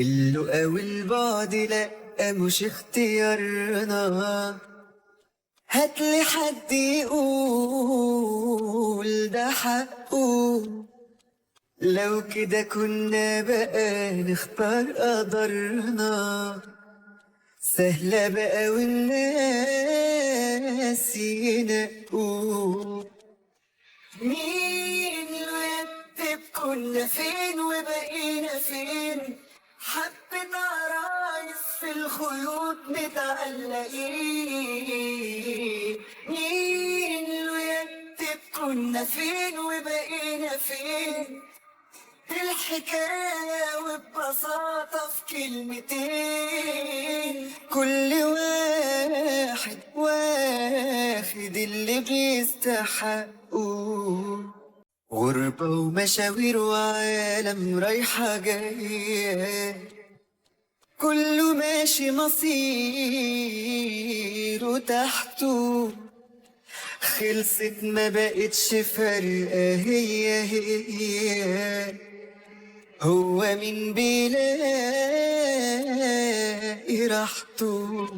اللقا والبعد لأ مش اختيارنا. هاتلي حد يقول ده حقه، لو كده كنا بقى نختار قدرنا. سهلة بقى والناس ينقوا. مين اللي يكتب كنا فين وبقينا فين؟ حبة عرايس في الخيوط متعلقين. مين اللي يكتب كنا فين وبقينا فين؟ الحكاية وببساطة في كلمتين، كل واحد واخد اللي بيستحقه. غربة ومشاوير وعالم رايحة جاية، كله ماشي مصيره تحته. خلصت ما بقتش فارقة هي هو مين بيلاقي راحته.